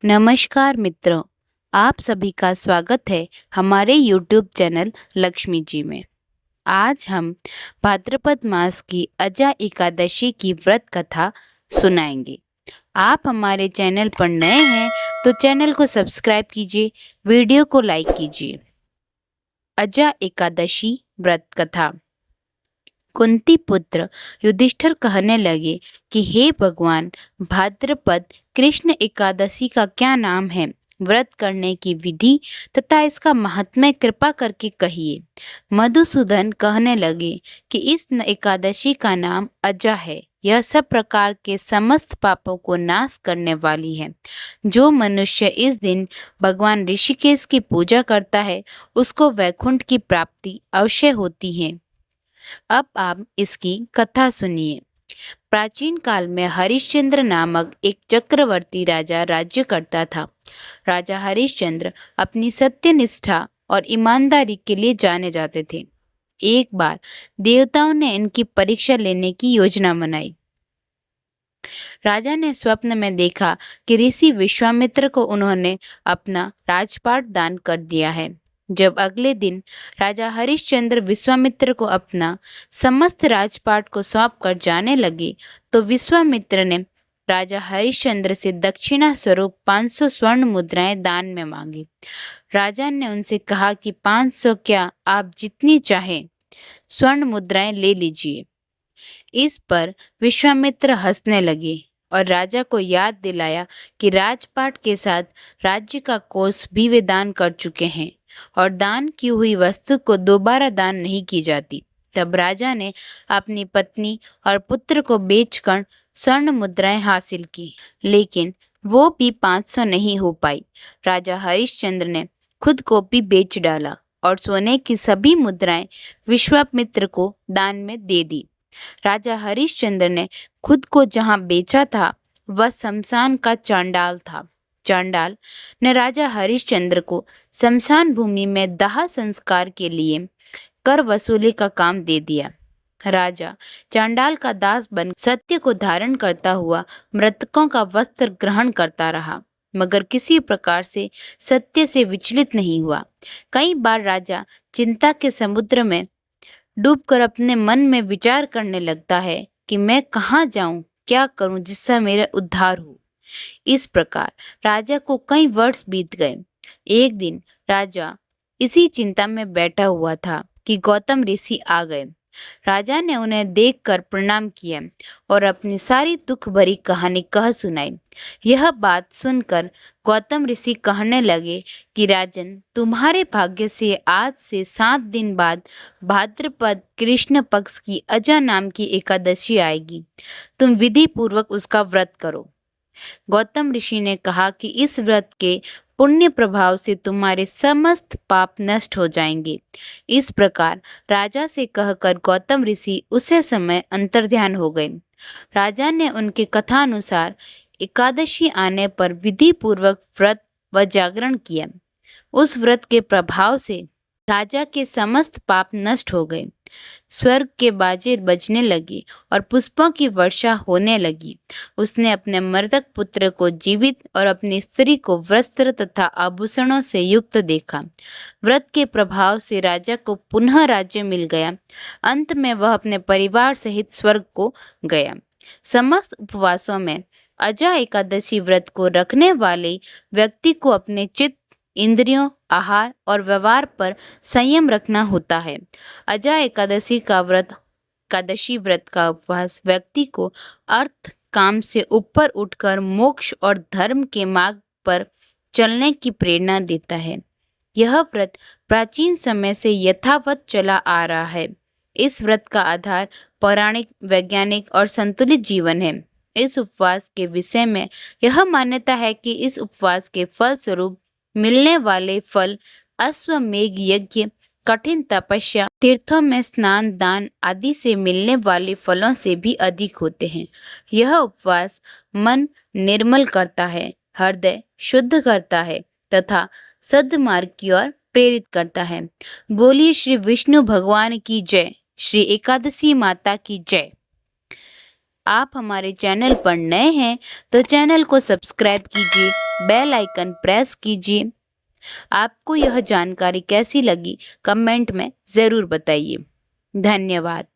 नमस्कार मित्रों, आप सभी का स्वागत है हमारे YouTube चैनल लक्ष्मी जी में। आज हम भाद्रपद मास की अजा एकादशी की व्रत कथा सुनाएंगे। आप हमारे चैनल पर नए हैं तो चैनल को सब्सक्राइब कीजिए, वीडियो को लाइक कीजिए। अजा एकादशी व्रत कथा। कुंती पुत्र युधिष्ठिर कहने लगे कि हे भगवान, भाद्रपद कृष्ण एकादशी का क्या नाम है? व्रत करने की विधि तथा इसका महात्म्य कृपा करके कहिए। मधुसूदन कहने लगे कि इस एकादशी का नाम अजा है। यह सब प्रकार के समस्त पापों को नाश करने वाली है। जो मनुष्य इस दिन भगवान ऋषिकेश की पूजा करता है, उसको वैकुंठ की प्राप्ति अवश्य होती है। अब आप इसकी कथा सुनिए। प्राचीन काल में हरिश्चंद्र नामक एक चक्रवर्ती राजा राज्य करता था। राजा हरिश्चंद्र अपनी सत्यनिष्ठा और ईमानदारी के लिए जाने जाते थे। एक बार देवताओं ने इनकी परीक्षा लेने की योजना बनाई। राजा ने स्वप्न में देखा कि ऋषि विश्वामित्र को उन्होंने अपना राजपाट दान कर दिया है। जब अगले दिन राजा हरिश्चंद्र विश्वामित्र को अपना समस्त राजपाट को सौंप कर जाने लगे, तो विश्वामित्र ने राजा हरिश्चंद्र से दक्षिणा स्वरूप 500 स्वर्ण मुद्राएं दान में मांगी। राजा ने उनसे कहा कि 500 क्या, आप जितनी चाहें स्वर्ण मुद्राएं ले लीजिए। इस पर विश्वामित्र हंसने लगे और राजा को याद दिलाया कि राजपाट के साथ राज्य का कोष भी वे दान कर चुके हैं और दान की हुई वस्तु को दोबारा दान नहीं की जाती। तब राजा ने अपनी पत्नी और पुत्र को बेचकर स्वर्ण मुद्राएं हासिल की, लेकिन वो भी 500 नहीं हो पाई। राजा हरिश्चंद्र ने खुद को भी बेच डाला और सोने की सभी मुद्राएं विश्वामित्र को दान में दे दी। राजा हरिश्चंद्र ने खुद को जहां बेचा था, वह शमशान का चांडाल था। चांडाल ने राजा हरिश्चंद्र को शमशान भूमि में दाह संस्कार के लिए कर वसूली का काम दे दिया। राजा चांडाल का दास बन सत्य को धारण करता हुआ मृतकों का वस्त्र ग्रहण करता रहा, मगर किसी प्रकार से सत्य से विचलित नहीं हुआ। कई बार राजा चिंता के समुद्र में डूबकर अपने मन में विचार करने लगता है कि मैं कहाँ जाऊं, क्या करूं जिससे मेरा उद्धार हो। इस प्रकार राजा को कई वर्ष बीत गए। एक दिन राजा इसी चिंता में बैठा हुआ था कि गौतम ऋषि आ गए। राजा ने उन्हें देखकर प्रणाम किया और अपनी सारी दुख भरी कहानी कह सुनाई। यह बात सुनकर गौतम ऋषि कहने लगे कि राजन, तुम्हारे भाग्य से आज से 7 दिन बाद भाद्रपद कृष्ण पक्ष की अजा नाम की एकादशी आएगी। तुम विधि पूर्वक उसका व्रत करो। गौतम ऋषि ने कहा कि इस व्रत के पुण्य प्रभाव से तुम्हारे समस्त पाप नष्ट हो जाएंगे। इस प्रकार राजा से कहकर गौतम ऋषि उसी समय अंतर्ध्यान हो गए। राजा ने उनके कथानुसार एकादशी आने पर विधि पूर्वक व्रत व जागरण किया। उस व्रत के प्रभाव से राजा के समस्त पाप नष्ट हो गए। स्वर्ग के बाजे बजने लगे और पुष्पों की वर्षा होने लगी। उसने अपने मृतक पुत्र को जीवित और अपनी स्त्री को वस्त्र तथा आभूषणों से युक्त देखा। व्रत के प्रभाव से राजा को पुनः राज्य मिल गया। अंत में वह अपने परिवार सहित स्वर्ग को गया। समस्त उपवासों में अजा एकादशी व्रत को रखने वाले व्यक्ति को अपने चित्त, इंद्रियों, आहार और व्यवहार पर संयम रखना होता है। अजा एकादशी व्रत का उपवास व्यक्ति को अर्थ काम से ऊपर उठकर मोक्ष और धर्म के मार्ग पर चलने की प्रेरणा देता है। यह व्रत प्राचीन समय से यथावत चला आ रहा है। इस व्रत का आधार पौराणिक, वैज्ञानिक और संतुलित जीवन है। इस उपवास के विषय में यह मान्यता है कि इस उपवास के फल स्वरूप मिलने वाले फल अश्वमेध यज्ञ, कठिन तपस्या, तीर्थों में स्नान, दान आदि से मिलने वाले फलों से भी अधिक होते हैं। यह उपवास मन निर्मल करता है, हृदय शुद्ध करता है तथा सद्मार्ग की ओर प्रेरित करता है। बोलिए श्री विष्णु भगवान की जय, श्री एकादशी माता की जय। आप हमारे चैनल पर नए हैं तो चैनल को सब्सक्राइब कीजिए, बेल आइकन प्रेस कीजिए। आपको यह जानकारी कैसी लगी कमेंट में ज़रूर बताइए। धन्यवाद।